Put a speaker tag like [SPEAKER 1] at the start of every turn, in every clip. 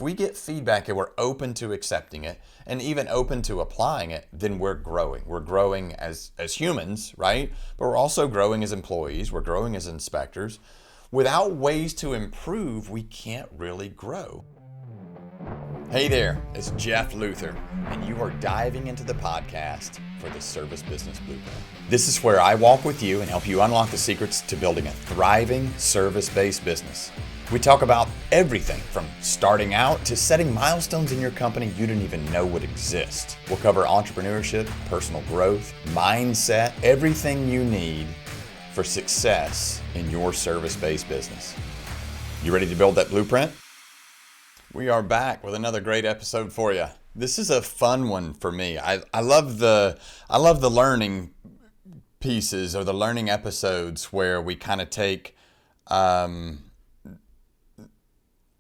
[SPEAKER 1] If we get feedback and we're open to accepting it and even open to applying it, then we're growing. We're growing as humans, right? But we're also growing as employees. We're growing as inspectors. Without ways to improve, we can't really grow. Hey there, it's Jeff Luther, and you are diving into the podcast for the Service Business Blueprint. This is where I walk with you and help you unlock the secrets to building a thriving service-based business. We talk about everything from starting out to setting milestones in your company you didn't even know would exist. We'll cover entrepreneurship, personal growth, mindset, everything you need for success in your service-based business. You ready to build that blueprint? We are back with another great episode for you. This is a fun one for me. I love the learning pieces or the learning episodes where we kind of take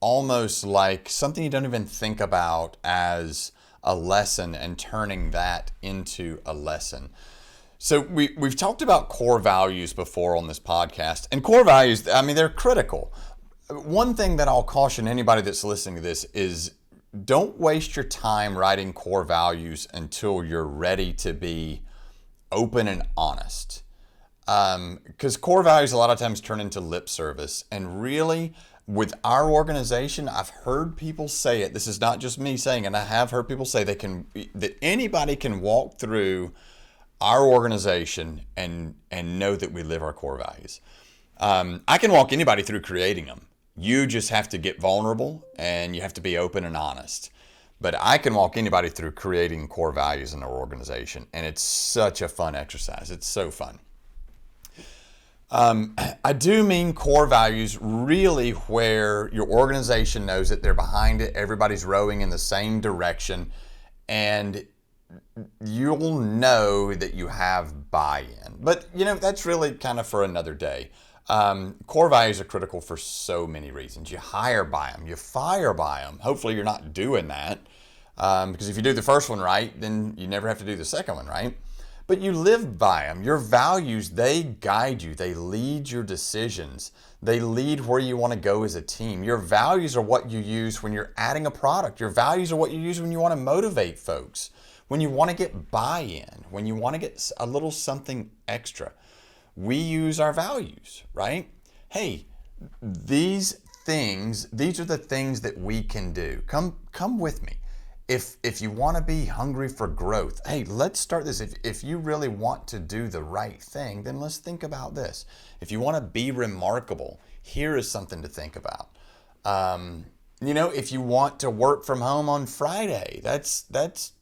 [SPEAKER 1] almost like something you don't even think about as a lesson and turning that into a lesson. So we've talked about core values before on this podcast, and core values, I mean, they're critical. One thing that I'll caution anybody that's listening to this is don't waste your time writing core values until you're ready to be open and honest. Because core values a lot of times turn into lip service, and really, with our organization, I've heard people say it. This is not just me saying it. I have heard people say that anybody can walk through our organization and know that we live our core values. I can walk anybody through creating them. You just have to get vulnerable and you have to be open and honest. But I can walk anybody through creating core values in our organization, and it's such a fun exercise. It's so fun. I do mean core values really where your organization knows that they're behind it, everybody's rowing in the same direction, and you'll know that you have buy-in. But, that's really kind of for another day. Core values are critical for so many reasons. You hire by them, you fire by them. Hopefully you're not doing that, because if you do the first one right, then you never have to do the second one right. But you live by them. Your values, they guide you. They lead your decisions. They lead where you want to go as a team. Your values are what you use when you're adding a product. Your values are what you use when you want to motivate folks, when you want to get buy-in, when you want to get a little something extra. We use our values, right? Hey, these are the things that we can do. Come with me. If you want to be hungry for growth, hey, let's start this. If you really want to do the right thing, then let's think about this. If you want to be remarkable, here is something to think about. If you want to work from home on Friday, that's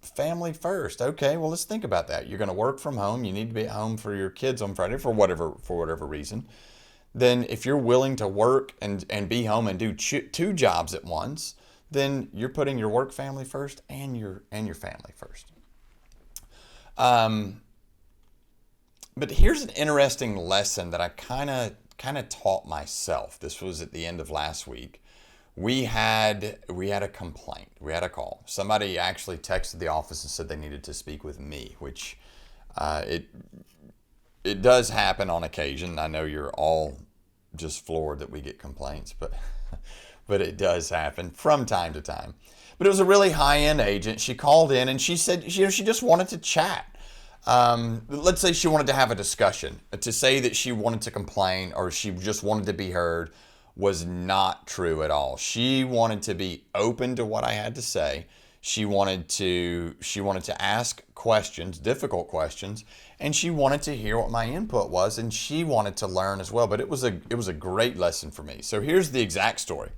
[SPEAKER 1] family first. Okay, well, let's think about that. You're going to work from home. You need to be at home for your kids on Friday for whatever reason. Then if you're willing to work and be home and do two jobs at once, then you're putting your work family first and your family first. But here's an interesting lesson that I kind of taught myself. This was at the end of last week. We had a complaint. We had a call. Somebody actually texted the office and said they needed to speak with me, which it does happen on occasion. I know you're all just floored that we get complaints, but it does happen from time to time. But it was a really high-end agent. She called in and she said she just wanted to chat. Let's say she wanted to have a discussion. To say that she wanted to complain or she just wanted to be heard was not true at all. She wanted to be open to what I had to say. She wanted to ask questions, difficult questions, and she wanted to hear what my input was, and she wanted to learn as well. But it was a great lesson for me. So here's the exact story.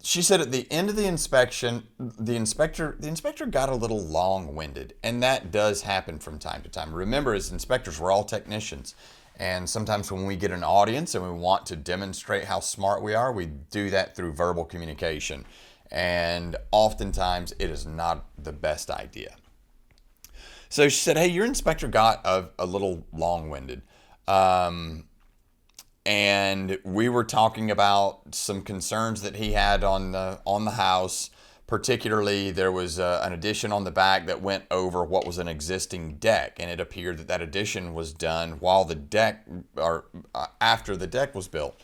[SPEAKER 1] She said at the end of the inspection, the inspector got a little long-winded, and that does happen from time to time. Remember, as inspectors, we're all technicians. And sometimes when we get an audience and we want to demonstrate how smart we are, we do that through verbal communication. And oftentimes it is not the best idea. So she said, hey, your inspector got a little long-winded. And we were talking about some concerns that he had on the house. Particularly, there was an addition on the back that went over what was an existing deck, and it appeared that addition was done while the deck, or after the deck was built.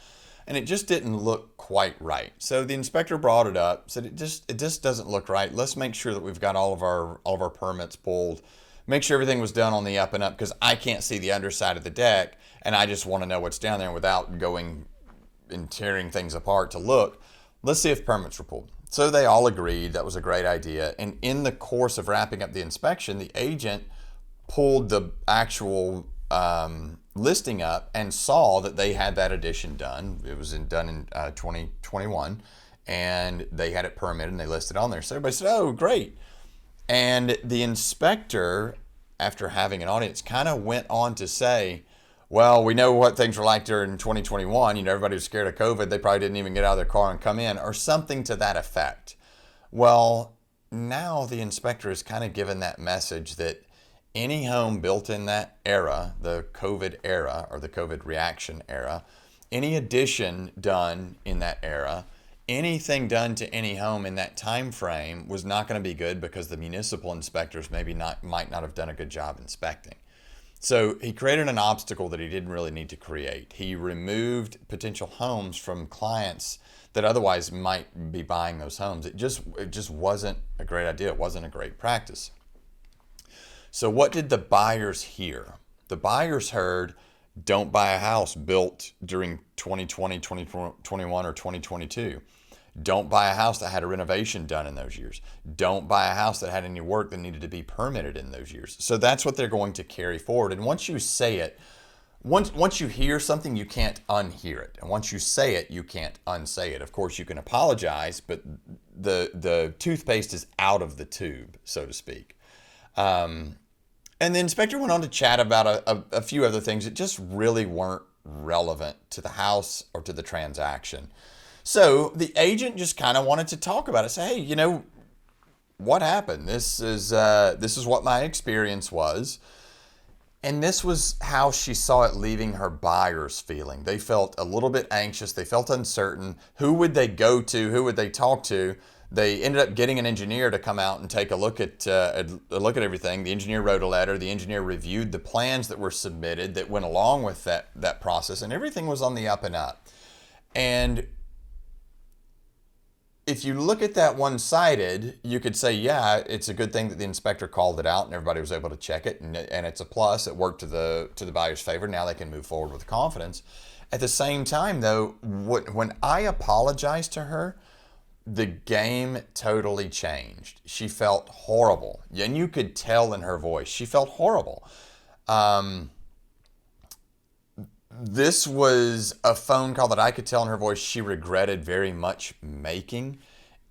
[SPEAKER 1] and it just didn't look quite right. So the inspector brought it up, said it just doesn't look right. Let's make sure that we've got all of our permits pulled. Make sure everything was done on the up and up, because I can't see the underside of the deck, and I just want to know what's down there without going and tearing things apart to look. Let's see if permits were pulled. So they all agreed that was a great idea. And in the course of wrapping up the inspection, the agent pulled the actual listing up and saw that they had that addition done. It was done in 2021, and they had it permitted and they listed on there. So everybody said, oh, great. And the inspector, after having an audience, kind of went on to say, well, we know what things were like during 2021. Everybody was scared of COVID. They probably didn't even get out of their car and come in, or something to that effect. Well, now the inspector has kind of given that message that any home built in that era, the COVID era or the COVID reaction era, any addition done in that era, anything done to any home in that time frame was not going to be good, because the municipal inspectors might not have done a good job inspecting. So he created an obstacle that he didn't really need to create. He removed potential homes from clients that otherwise might be buying those homes. It just wasn't a great idea. It wasn't a great practice. So what did the buyers hear? The buyers heard, don't buy a house built during 2020, 2021, or 2022. Don't buy a house that had a renovation done in those years. Don't buy a house that had any work that needed to be permitted in those years. So that's what they're going to carry forward. And once you say it, once you hear something, you can't unhear it. And once you say it, you can't unsay it. Of course, you can apologize, but the toothpaste is out of the tube, so to speak. And the inspector went on to chat about a few other things that just really weren't relevant to the house or to the transaction. So the agent just kind of wanted to talk about it. Say, hey, what happened? This is what my experience was. And this was how she saw it leaving her buyers feeling. They felt a little bit anxious. They felt uncertain. Who would they go to? Who would they talk to? They ended up getting an engineer to come out and take a look at everything. The engineer wrote a letter. The engineer reviewed the plans that were submitted that went along with that process, and everything was on the up and up. And if you look at that one-sided, you could say, yeah, it's a good thing that the inspector called it out and everybody was able to check it, and it's a plus. It worked to the buyer's favor. Now they can move forward with confidence. At the same time, though, when I apologized to her, the game totally changed. She felt horrible, and you could tell in her voice she felt horrible. This was a phone call that I could tell in her voice she regretted very much making,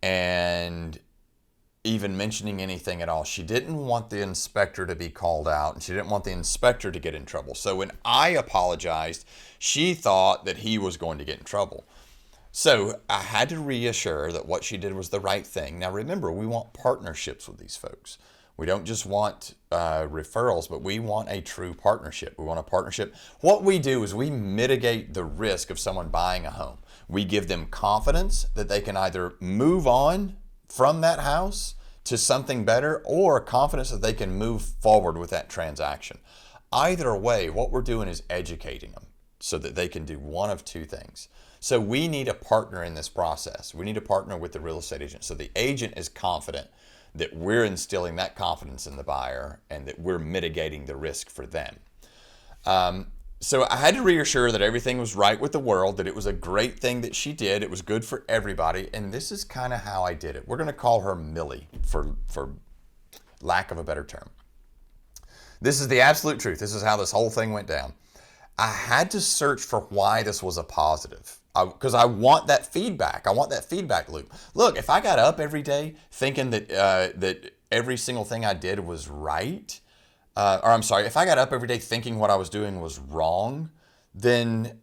[SPEAKER 1] and even mentioning anything at all. She didn't want the inspector to be called out, and she didn't want the inspector to get in trouble. So when I apologized, she thought that he was going to get in trouble. So I had to reassure that what she did was the right thing. Now remember, we want partnerships with these folks. We don't just want referrals, but we want a true partnership. We want a partnership. What we do is we mitigate the risk of someone buying a home. We give them confidence that they can either move on from that house to something better, or confidence that they can move forward with that transaction. Either way, what we're doing is educating them so that they can do one of two things. So we need a partner in this process. We need a partner with the real estate agent. So the agent is confident that we're instilling that confidence in the buyer and that we're mitigating the risk for them. So I had to reassure that everything was right with the world, that it was a great thing that she did. It was good for everybody. And this is kind of how I did it. We're going to call her Millie for lack of a better term. This is the absolute truth. This is how this whole thing went down. I had to search for why this was a positive, because I want that feedback. I want that feedback loop. Look, if I got up every day thinking that every single thing I did was right, if I got up every day thinking what I was doing was wrong, then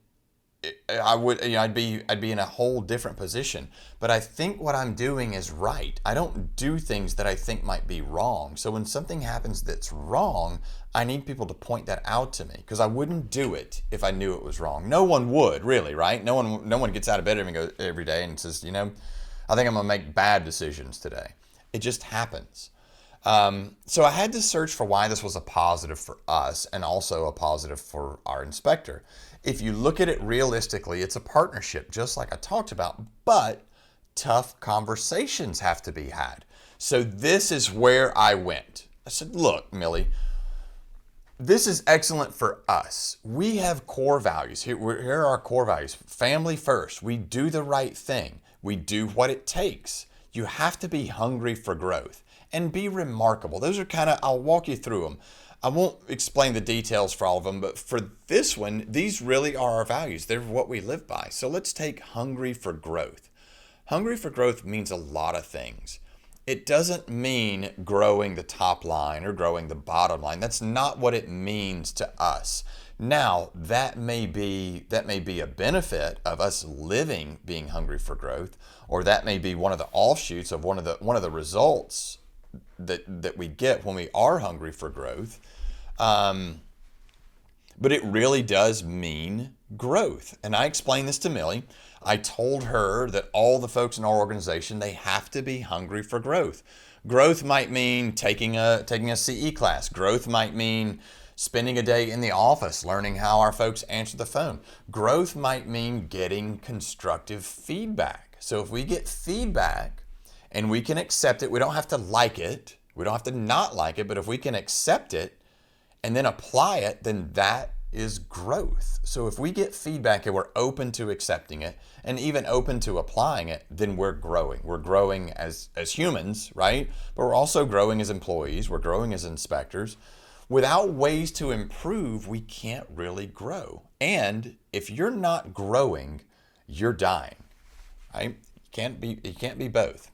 [SPEAKER 1] I'd be in a whole different position. But I think what I'm doing is right. I don't do things that I think might be wrong. So when something happens that's wrong, I need people to point that out to me, because I wouldn't do it if I knew it was wrong. No one would, really, right? No one gets out of bed every day and says, I think I'm gonna make bad decisions today. It just happens. So I had to search for why this was a positive for us and also a positive for our inspector. If you look at it realistically, it's a partnership, just like I talked about, but tough conversations have to be had. So this is where I went. I said, look, Millie, this is excellent for us. We have core values. Here are our core values. Family first. We do the right thing. We do what it takes. You have to be hungry for growth and be remarkable. Those are I'll walk you through them. I won't explain the details for all of them, but for this one, these really are our values. They're what we live by. So let's take hungry for growth. Hungry for growth means a lot of things. It doesn't mean growing the top line or growing the bottom line. That's not what it means to us. Now, that may be a benefit of us being hungry for growth, or that may be one of the offshoots of one of the results that we get when we are hungry for growth. But it really does mean growth. And I explained this to Millie. I told her that all the folks in our organization, they have to be hungry for growth. Growth might mean taking a CE class. Growth might mean spending a day in the office learning how our folks answer the phone. Growth might mean getting constructive feedback. So if we get feedback and we can accept it, we don't have to like it. We don't have to not like it, but if we can accept it and then apply it, then that is growth. So if we get feedback and we're open to accepting it and even open to applying it, then we're growing. We're growing as humans, right? But we're also growing as employees. We're growing as inspectors. Without ways to improve, we can't really grow. And if you're not growing, you're dying, right? You can't be both.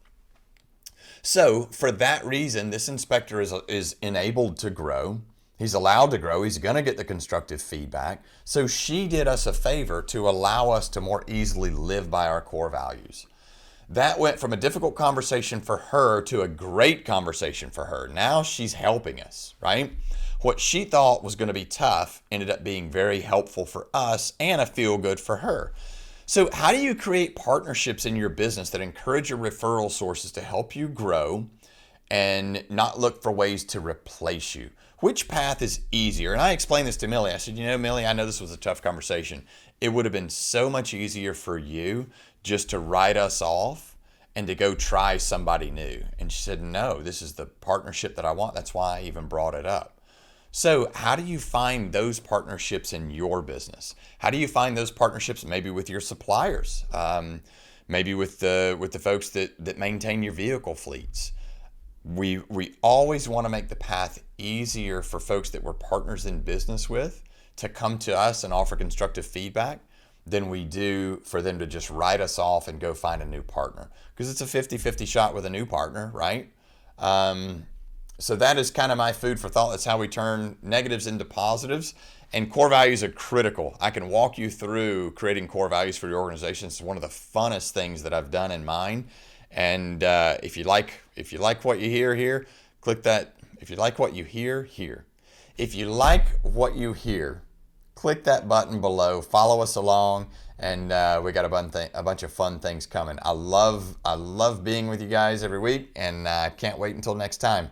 [SPEAKER 1] So for that reason, this inspector is enabled to grow. He's allowed to grow. He's going to get the constructive feedback. So she did us a favor to allow us to more easily live by our core values. That went from a difficult conversation for her to a great conversation for her. Now she's helping us, right? What she thought was going to be tough ended up being very helpful for us and a feel good for her. So how do you create partnerships in your business that encourage your referral sources to help you grow and not look for ways to replace you? Which path is easier? And I explained this to Millie. I said, Millie, I know this was a tough conversation. It would have been so much easier for you just to write us off and to go try somebody new. And she said, no, this is the partnership that I want. That's why I even brought it up. So how do you find those partnerships in your business? How do you find those partnerships maybe with your suppliers? Maybe with the folks that maintain your vehicle fleets? We always want to make the path easier for folks that we're partners in business with to come to us and offer constructive feedback than we do for them to just write us off and go find a new partner. Because it's a 50-50 shot with a new partner, right? So that is kind of my food for thought. That's how we turn negatives into positives. And core values are critical. I can walk you through creating core values for your organization. It's one of the funnest things that I've done in mine. And if you like what you hear here, click that. If you like what you hear here, if you like what you hear, click that button below. Follow us along, and we got a bunch of fun things coming. I love being with you guys every week, and I can't wait until next time.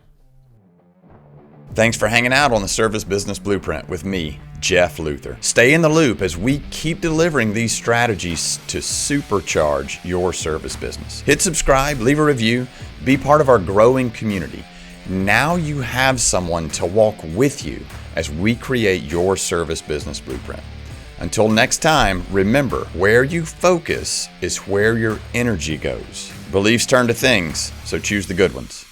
[SPEAKER 1] Thanks for hanging out on the Service Business Blueprint with me, Jeff Luther. Stay in the loop as we keep delivering these strategies to supercharge your service business. Hit subscribe, leave a review, be part of our growing community. Now you have someone to walk with you as we create your service business blueprint. Until next time, remember, where you focus is where your energy goes. Beliefs turn to things, so choose the good ones.